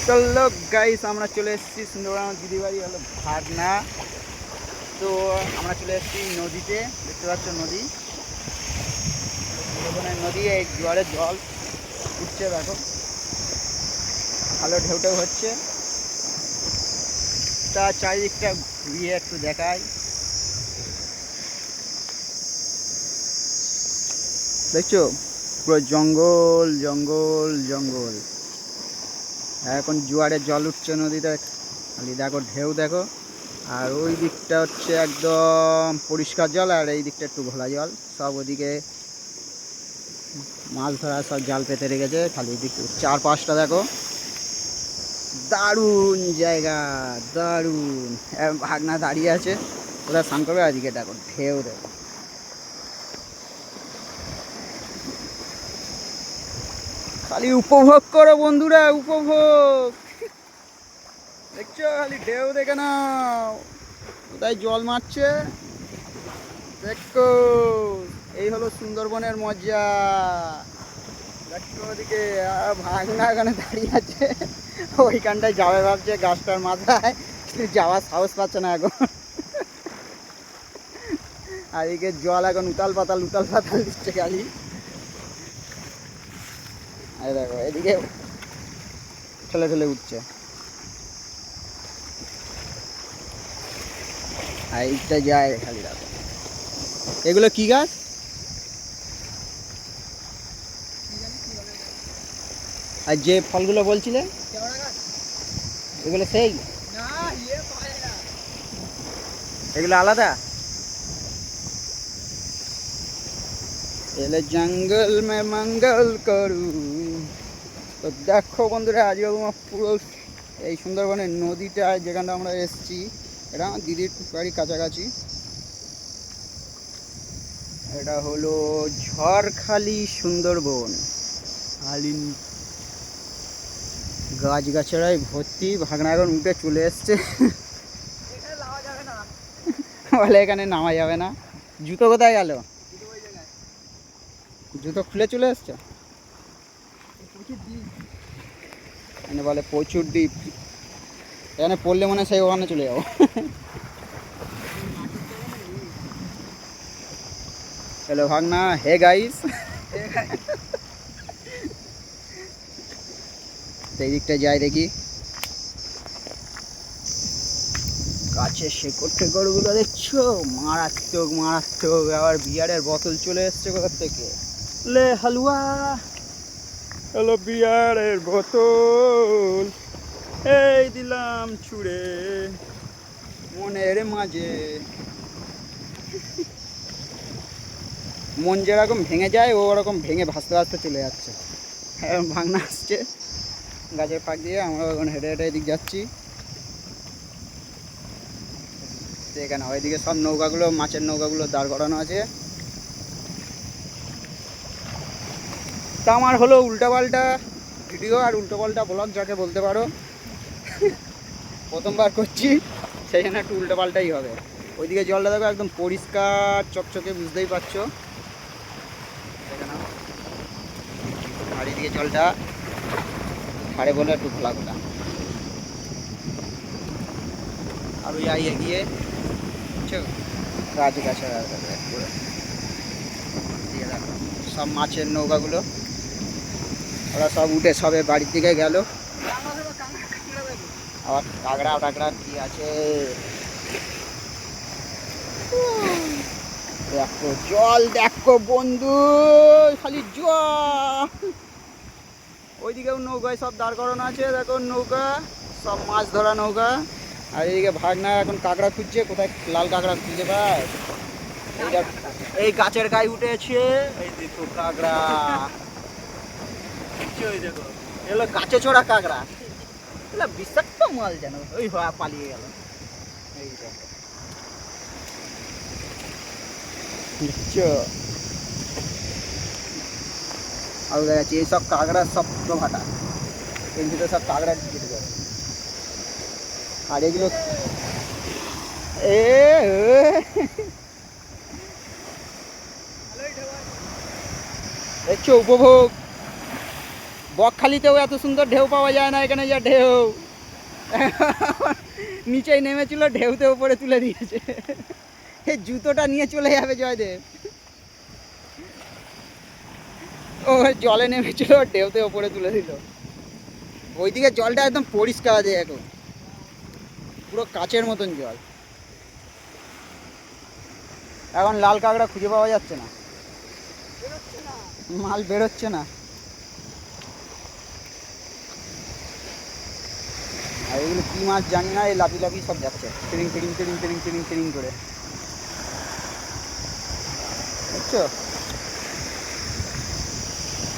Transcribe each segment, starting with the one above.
চলো গাইস, আমরা চলে এসেছি সুন্দরবন। দিদি বাড়ি হলো ভাগনা। তো আমরা চলে এসেছি নদীতে, দেখতে পাচ্ছ নদী, সুন্দরবনের নদী। এই জোয়ারের জল উঠছে, দেখো ভালো ঢেউ ঢেউ হচ্ছে। তা চারিদিকটা ঘুরিয়ে একটু দেখাই। দেখছো পুরো জঙ্গল জঙ্গল জঙ্গল। এখন জোয়ারের জল উঠছে নদীতে, খালি দেখো ঢেউ দেখো। আর ওই দিকটা হচ্ছে একদম পরিষ্কার জল, আর এই দিকটা একটু ঘোলা জল। সব ওদিকে মাছ ধরা সব জাল পেতে রেখেছে, খালি দিক চারপাশটা দেখো। দারুণ জায়গা, দারুণ। ভাগনা দাঁড়িয়ে আছে, ওরা স্নান করবে। আজকে দেখো ঢেউ দেখো, খালি উপভোগ করো বন্ধুরা, উপভোগ। দেখছো খালি ঢেউ দেখে নাও, কোথায় জল মারছে দেখো। এই হলো সুন্দরবনের মজা। দেখো ওদিকে ভাগনা এখানে দাঁড়িয়ে আছে, ওইখানটায় যাবে ভাবছে গাছটার মাথায়, যাওয়ার সাহস পাচ্ছে না এখন। আর এদিকে জল এখন উতাল পাতাল দিচ্ছে খালি। আর দেখো এদিকে ঠেলে ঠেলে উঠছে। আর এইটা যায় খালি দেখো। এগুলো কি গাছ? আর যে ফলগুলো বলছিলে এগুলো সেই, এগুলো আলাদা। এলে জঙ্গল মে মঙ্গল করু। তো দেখো বন্ধুরা, আজকে পুরো এই সুন্দরবনের নদীটা যেখানটা আমরা এসেছি, এটা আমার দিদির বাড়ি কাছাকাছি। এটা হলো ঝড়খালি সুন্দরবন। খালি গাছ গাছড়ায় ভর্তি। ভাগনা এখন উঠে চলে এসছে, বলে এখানে নামা যাবে না। জুতো কোথায় গেল? জুতো খুলে চলে এসছে, মানে বলে প্রচুর ডিপ। এখানে পড়লে মনে হয় সেই ওখানে চলে যাবো। হ্যালো ভাগনা, হে গাইস। এই দিকটা যাই দেখি। গাছের শেকড় টেকড়গুলো দেখছো, মারাত্মক মারাত্মক। আবার বিয়ারের বোতল চলে এসছে কোথা থেকে। লে হালুয়া, হলো বিয়ারের বোতল, এই দিলাম ছুঁড়ে মনের মাঝে। মন যেরকম ভেঙে যায়, ও ওরকম ভেঙে ভাসতে ভাসতে চলে যাচ্ছে। এখন ভাগনা আসছে গাছের ফাঁক দিয়ে, আমরা এখন হেঁটে হেঁটে এদিক যাচ্ছি। এখানে ওইদিকে সব নৌকাগুলো, মাছের নৌকাগুলো দাঁড় করানো আছে। তা আমার হলো উল্টোপাল্টা ভিডিও আর উল্টোপাল্টা ব্লগ যাকে বলতে পারো। প্রথমবার করছি, সেই জন্য একটু উল্টোপাল্টাই হবে। ওইদিকে জলটা দেখো একদম পরিষ্কার চকচকে, বুঝতেই পারছো। আর এদিকে জলটা ধারে বলে একটু ঘোলা ঘোলা। আর ওই এগিয়ে গাছ গাছাড়া দেখো সব মাছের নৌকাগুলো, ওরা সব উঠে সবে বাড়ির দিকে গেল। আবার কাঁকড়া টাকড়া কি আছে দেখো, জল দেখো বন্ধু, খালি জল। ওইদিকেও নৌকায় সব দাঁড় করানো আছে, দেখো নৌকা, সব মাছ ধরা নৌকা। আর এইদিকে ভাগনা এখন কাঁকড়া খুঁজছে, কোথায় লাল কাঁকড়া খুঁজে পায়। এই গাছের গায়ে উঠেছে, এই দেখো কাঁকড়া। দেখো এগুলো গাছে চড়া কাঁকড়া, এগুলো বিষাক্ত মাল যেন। ওই পালিয়ে গেল। এই দেখো দেখছো, আর দেখাচ্ছি এইসব কাঁকড়া সব ভাটা, এর ভিতরে সব কাঁকড়া ঢুকে ঢুকে। আর এগুলো দেখছো উপভোগ, বকখালিতেও এত সুন্দর ঢেউ পাওয়া যায় না, এখানে যা ঢেউ। নিচেই নেমেছিল, ঢেউতে উপরে তুলে দিয়েছে। এই জুতোটা নিয়ে চলে যাবে জয়দেব। ও জলে নেমেছিল, ঢেউতে উপরে তুলে দিল। ওইদিকে জলটা একদম পরিষ্কার আছে, এখন পুরো কাচের মতন জল। এখন লাল কাঁকড়া খুঁজে পাওয়া যাচ্ছে না, মাল বেরোচ্ছে না। আর এগুলো কী মাছ জানি না, এই লাফি লাফি সব যাচ্ছে টিরিং টিরিং টিরিং টিরিং টিরিং টিরিং করে, বুঝছো?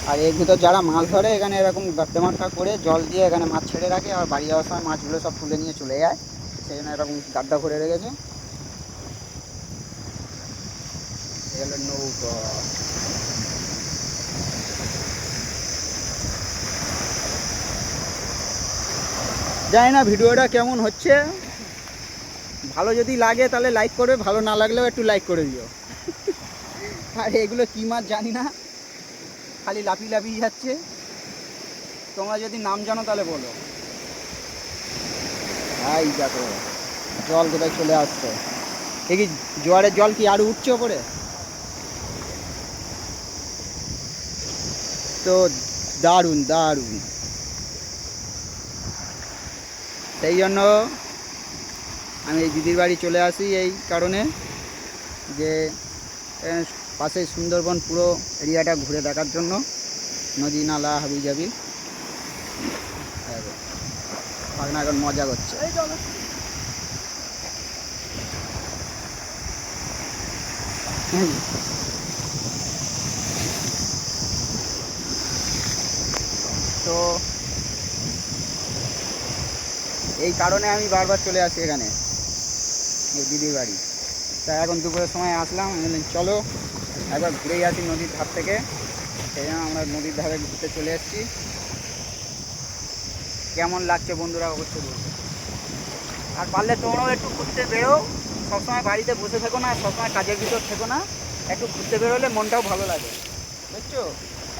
আর এর ভিতর যারা মাছ ধরে এখানে এরকম গাড্ডা মাঠা করে জল দিয়ে এখানে মাছ ছেড়ে রাখে, আর বাড়ি যাওয়ার সময় মাছগুলো সব তুলে নিয়ে চলে যায়, সেই জন্য এরকম গাড্ডা করে রেখেছে। এগুলো নৌকা। জানি না ভিডিওটা কেমন হচ্ছে, ভালো যদি লাগে তাহলে লাইক করবে, ভালো না লাগলেও একটু লাইক করে দিও। আর এগুলো কী মাছ জানি না, খালি লাফি লাফিয়ে যাচ্ছে। তোমরা যদি নাম জানো তাহলে বলো। এই দেখো জল কোথায় চলে আসছে, এই কি জোয়ারের জল কি আরো উঠছে ওপরে? তো দারুণ দারুণ। সেই জন্য আমি এই দিদির বাড়ি চলে আসি, এই কারণে যে পাশে সুন্দরবন পুরো এরিয়াটা ঘুরে দেখার জন্য, নদী নালা হাবি যাবি। ভাগনা এখন মজা করছে। তো এই কারণে আমি বারবার চলে আসি এখানে, এই দিদির বাড়ি। তা এখন দুপুরের সময় আসলাম, চলো একবার ঘুরেই আসি নদীর ধার থেকে। সেই জন্য আমরা নদীর ধারে ঘুরতে চলে এসেছি। কেমন লাগছে বন্ধুরা অবশ্যই বলবো। আর পারলে তোমরাও একটু ঘুরতে বেরো, সবসময় বাড়িতে বসে থেকো না, সবসময় কাজের ভিতর থেকো না, একটু ঘুরতে বেরোলে মনটাও ভালো লাগে, বুঝছো?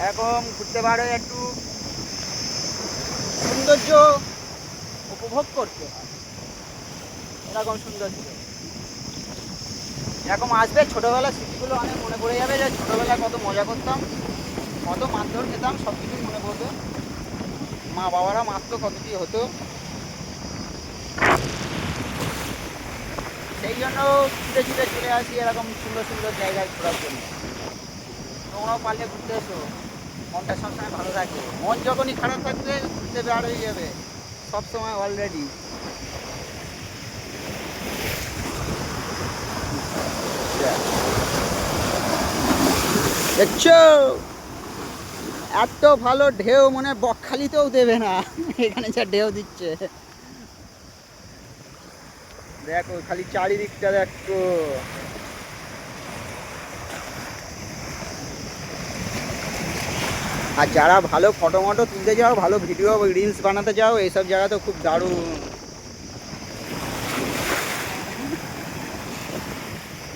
এরকম ঘুরতে পারো, একটু সৌন্দর্য উপভোগ করতে হয়, এরকম সৌন্দর্য। এরকম আসবে, ছোটোবেলার স্মৃতিগুলো অনেক মনে পড়ে যাবে, যে ছোটোবেলায় কত মজা করতাম, কত মারধর খেতাম, সব কিছুই মনে পড়বে। মা বাবারা মারতো, কত কী হতো। সেই জন্য ছুটে ছুটে চলে আসি এরকম সুন্দর সুন্দর জায়গায় ঘোরার জন্য। তোমরাও পারলে ঘুরতে এসো, মনটা সবসময় ভালো থাকে। মন যখনই খারাপ থাকবে ঘুরতে বের হয়ে যাবে সবসময় অলরেডি। দেখছো এত ভালো ঢেউ, মনে বকখালিতেও দেবে না, এখানে যা ঢেউ দিচ্ছে দেখো, খালি চারিদিকটা দেখো। আর যারা ভালো ফটো মটো তুলতে যাও, ভালো ভিডিও রিলস বানাতে যাও, এইসব জায়গা তো খুব দারুণ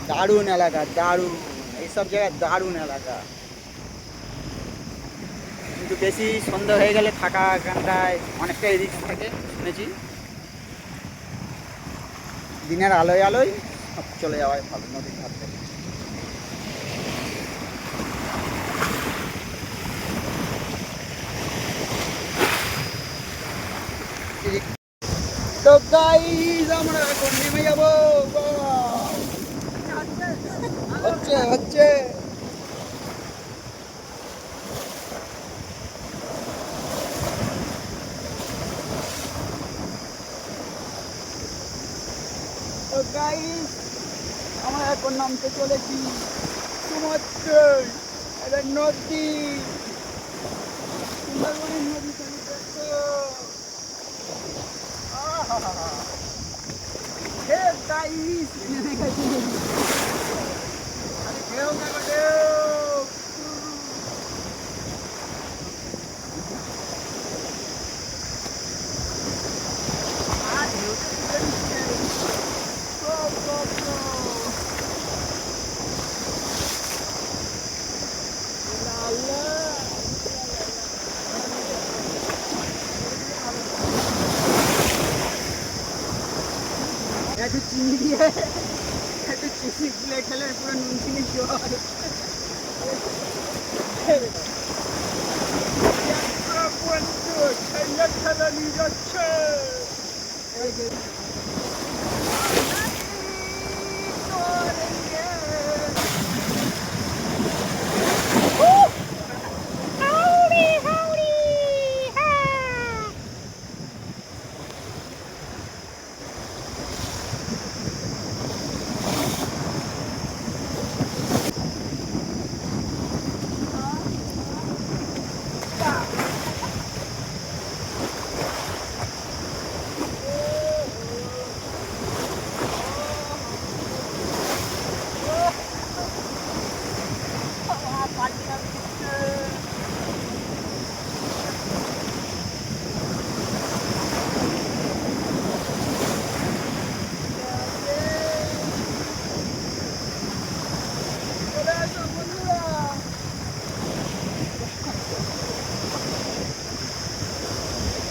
দারুণ এলাকা, দারুণ এইসব জায়গায় দারুণ এলাকা। কিন্তু বেশি সন্ধ্যা হয়ে গেলে থাকা এখানটায় অনেকটাই রিস্ক থাকে শুনেছি। দিনের আলোয় আলোয় সব চলে যাওয়াই ভালো নদীর ধার থেকে। তো গাইস আমরা এখন নেমে যাবো। হচ্ছে হচ্ছে তো গাইস আমরা এখন নামতে চলেছি সমুদ্র, এটা নদী, সুন্দরবনের নদী। তুমি দেখো হে গাইস, নেমে গেছি। আরে ঢেউ দেখো, ঢেউ। আর ঢেউতে তুলে নিচ্ছে। Go, go, go. La, la. একটু চিনি দিয়ে একটু চিনি গুলে খেলে পুরো নুন চিনি জল। বন্ধু খেলা খেলা নিয়ে যাচ্ছে।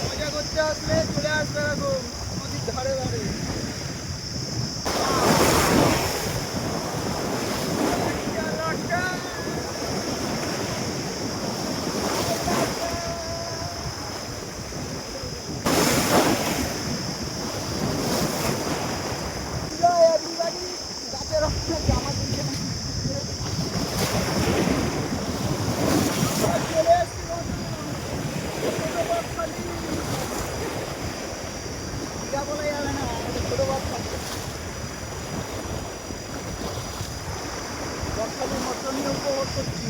মজা করতে আসলে চলে আসবে এরকম নদীর ধারে ধারে। গাছের জামা কিনছে না চলে এসছি বলা যাবে না ছোট বকখালির মতো নিয়ে উপভোগ করছি।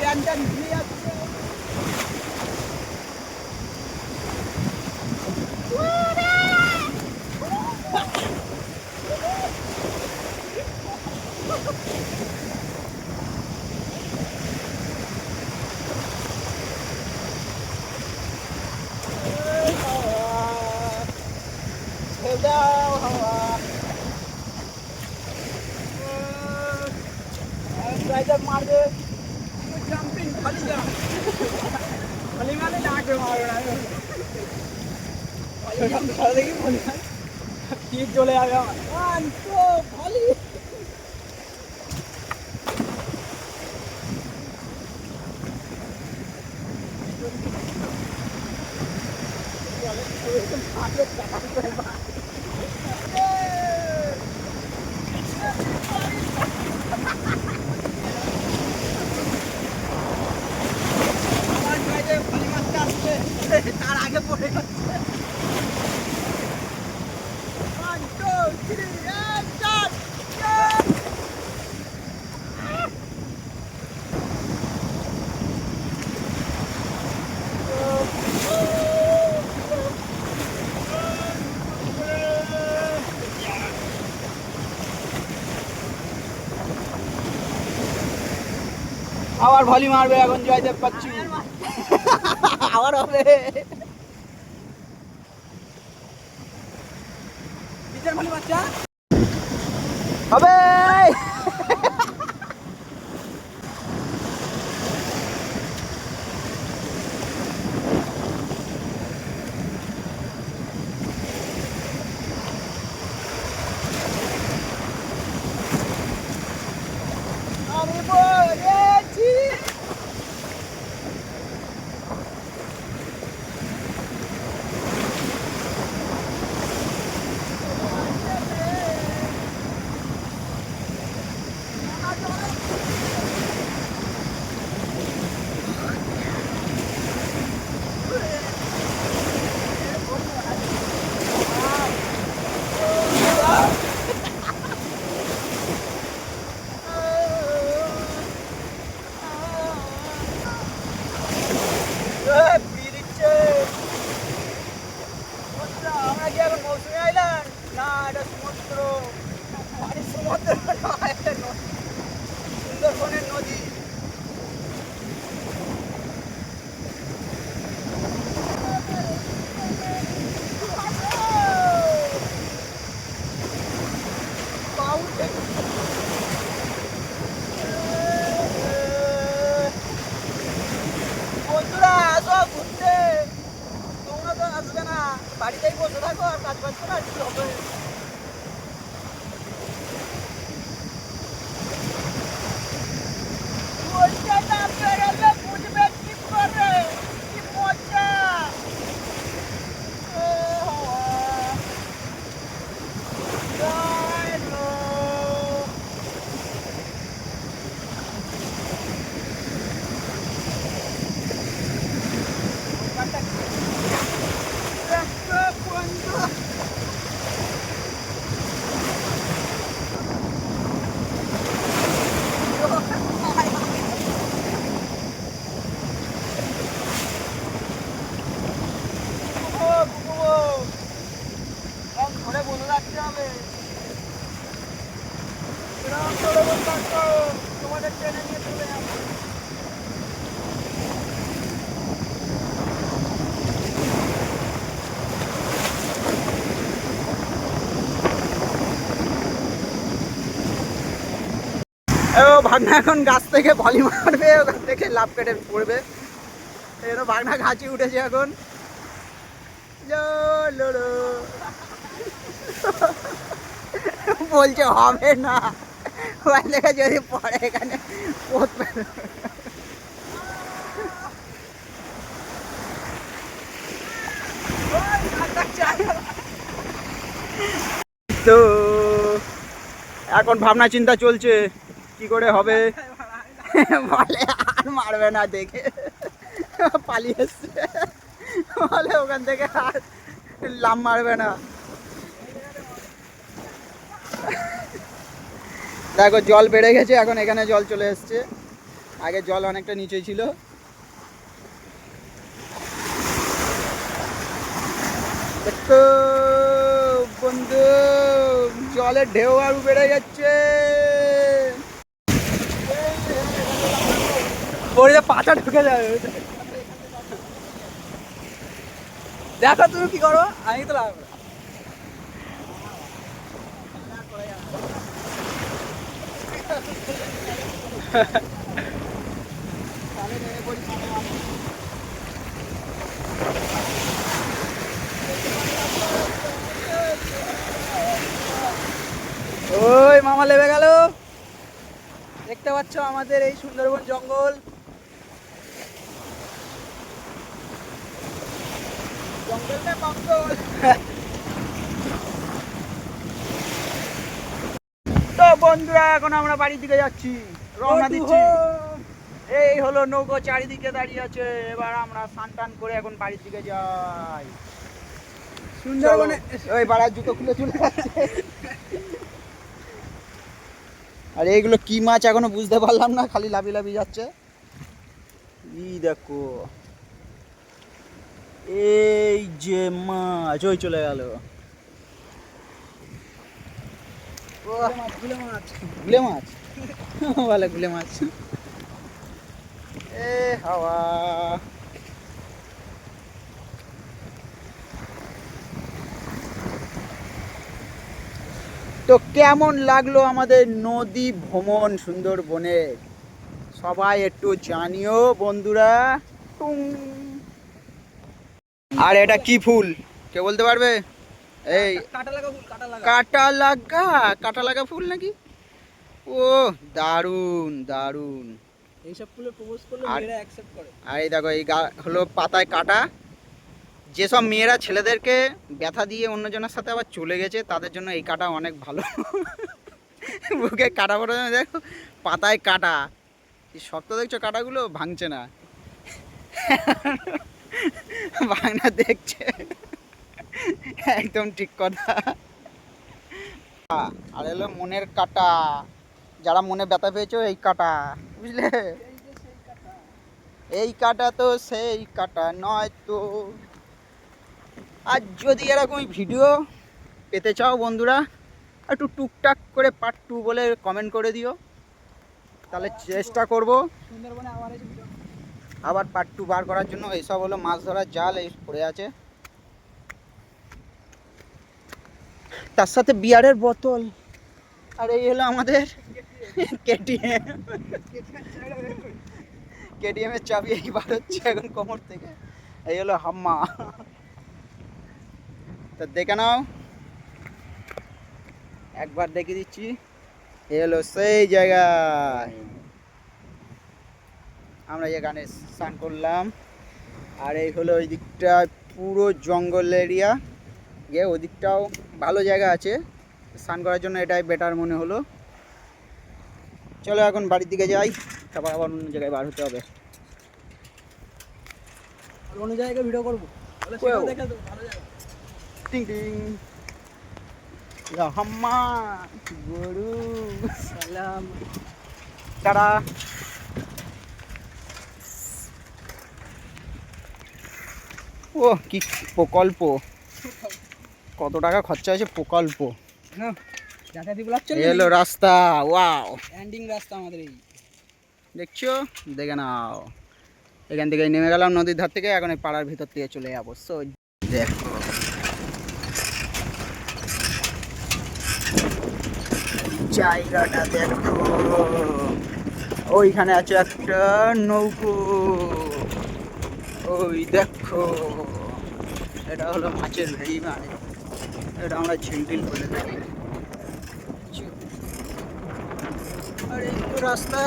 Dandan dia Rider मार दे जंपिंग खाली जा खाली मारे नाक पे मार रहा है खाली जंप कर देगी खाली তীর চলে যাবে আমার। ভালি তার আগে পড়ে যাচ্ছে। One, two, three, and start! আবার ভলি মারবে এখন জয়দেব পাচ্ছি। আবার হবে হবে আমি বলেছি আমরা কি এখন মৌসুমী আইল্যান্ড? না, এটা সমুদ্র। মানে সমুদ্র নয়, এটা নদী, সুন্দরবনের নদী। বন্ধুরা আসো ঘুরতে, তোমরা তো আসবে না, বাড়িতেই বসে থাকো আর কাজ বাজ করো, আর কি হবে? বুঝবে কি করে, কি মজা। ধরে বলে রাখতে হবে, তোমাদের ট্রেনে নিয়ে চলে যাবো। ভাগনা এখন গাছ থেকে ভলি মারবে, ওখান থেকে লাভ কেটে পড়বে। এর ভাগনা গাছে উঠেছে এখন। বলছে হবে না, ওই লেগে যদি পড়ে এখানে পড়বে। তো এখন ভাবনা চিন্তা চলছে কি করে হবে। বলে আর মারবে না, দেখে পালিয়ে এসছে, বলে ওখান থেকে আর লাম মারবে না। দেখো জল বেড়ে গেছে, এখন এখানে জল চলে এসছে, আগে জল অনেকটা নিচে ছিল। দেখো বন্ধু, জলের ঢেউ আরো বেড়ে যাচ্ছে, পাটা ঢুকে যাবে। দেখো তুমি কি করো, আমি তো লাগবো। দেখতে পাচ্ছ আমাদের এই সুন্দরবন জঙ্গল। জঙ্গল জঙ্গল। তো বন্ধুরা এখন আমরা বাড়ির দিকে যাচ্ছি, রওনা দিচ্ছি। এই হলো নৌকো চারিদিকে দাঁড়িয়ে আছে, এবার আমরা স্নান টান করে এখন বাড়ির দিকে যাই। সুন্দরবনে ওই বাড়ার জুতো খুলে চলে যাচ্ছে। আর এইগুলো কি মাছ এখনো বুঝতে পারলাম না, খালি লাভি লাভি যাচ্ছে। এই দেখো এই যে মাছ, ওই চলে গেল। গুলে মাছ বলে, গুলে মাছ। এ হাওয়া। তো কেমন লাগলো আমাদের নদী ভ্রমণ সুন্দরবনে, সবাই একটু জানিও বন্ধুরা। আর এটা কি ফুল কে বলতে পারবে? এই কাটা লাগা ফুল নাকি? ও দারুন দারুন। এইসব ফুলে প্রপোজ করলে মেয়েরা অ্যাকসেপ্ট করে। আর এই দেখো এই হলো পাতায় কাটা। যেসব মেয়েরা ছেলেদেরকে ব্যথা দিয়ে অন্যজনের সাথে আবার চলে গেছে, তাদের জন্য এই কাটা অনেক ভালো। বুকে কাটা পড়ে দেখো, পাতায় কাটা। শক্ত দেখছো কাটাগুলো, ভাঙছে না। ভাঙনা দেখছে, একদম ঠিক কথা। আর এলো মনের কাটা, যারা মনে ব্যথা পেয়েছো এই কাটা, বুঝলে? এই কাটা তো সেই কাটা নয় তো। আর যদি এরকমই ভিডিও পেতে চাও বন্ধুরা, একটু টুকটাক করে পার্ট 2 বলে কমেন্ট করে দিও, তাহলে চেষ্টা করব আবার পার্ট 2 বার করার জন্য। এইসব হলো মাছ ধরার জাল, এই পড়ে আছে, তার সাথে বিয়ারের বোতল। আর এই হলো আমাদের কেটিএম এর চাবি, এই বার হচ্ছে এখন কোমর থেকে। এই হলো হাম্মা, তো দেখে নাও, একবার দেখে দিচ্ছি। এই হলো সেই জায়গায় আমরা এখানে স্নান করলাম। আর এই হলো ওই দিকটা পুরো জঙ্গল এরিয়া, গিয়ে ওই দিকটাও ভালো জায়গা আছে স্নান করার জন্য, এটাই বেটার মনে হলো। চলো এখন বাড়ির দিকে যাই, তারপর আবার অন্য জায়গায় বার হতে হবে। অন্য জায়গায় ভিডিও করবো, টিং টিং হাম্মা গরু সালাম টাটা। ও কি প্রকল্প, কত টাকা খরচা হয়েছে প্রকল্প। এলো রাস্তা, ওয়াও এন্ডিং রাস্তা আমাদের এই, দেখছো? দেখে নাও, এখান থেকে নেমে গেলাম নদীর ধার থেকে, এখন এই পাড়ার ভিতর থেকে চলে যাবো। সো দেখো জায়গাটা, দেখো ওইখানে আছে একটা নৌকো, ওই দেখো এটা হলো মাছের ভেড়ি, মানে এটা আমরা ঝিলটিল বলে থাকি। আর এই তো রাস্তা,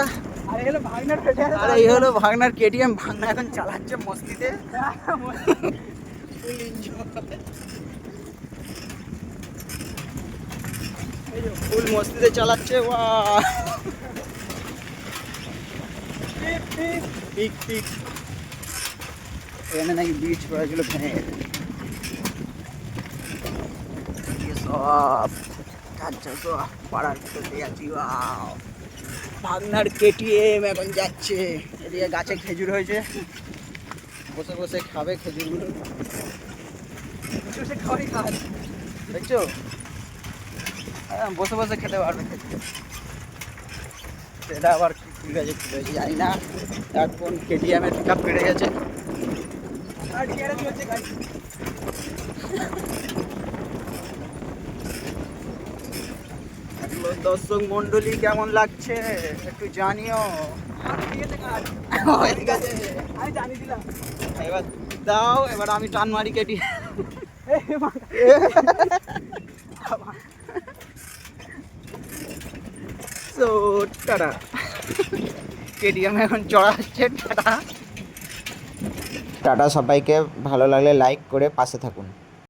আর এই হলো ভাগনার কেটিএম। ভাগনা এখন চালাচ্ছে মস্তিতে, ফুল মস্তিতে চালাচ্ছে। এখানে নাকি বিচ করেছিল ভেঙে সব পাড়ার ভিতর দিয়ে আছি। ভাগনার কেটিএম এখন যাচ্ছে, এদিকে গাছে খেজুর হয়েছে, বসে বসে খাবে খেজুরগুলো, দেখছো? বসে বসে খেতে পারবে খেজুর। সেটা আবার কি ফুল গাছে ফুল হয়েছে জানি না, এখন কেটিএমের পিক আপ বেড়ে গেছে। দর্শক মন্ডলী কেমন লাগছে একটু জানিও। এবার দাও, এবার আমি টান মারি কেটি। টাটা। কেটিএম এখন চড়া হচ্ছে। টাটা টাটা, সবাইকে ভালো লাগলে লাইক করে পাশে থাকুন।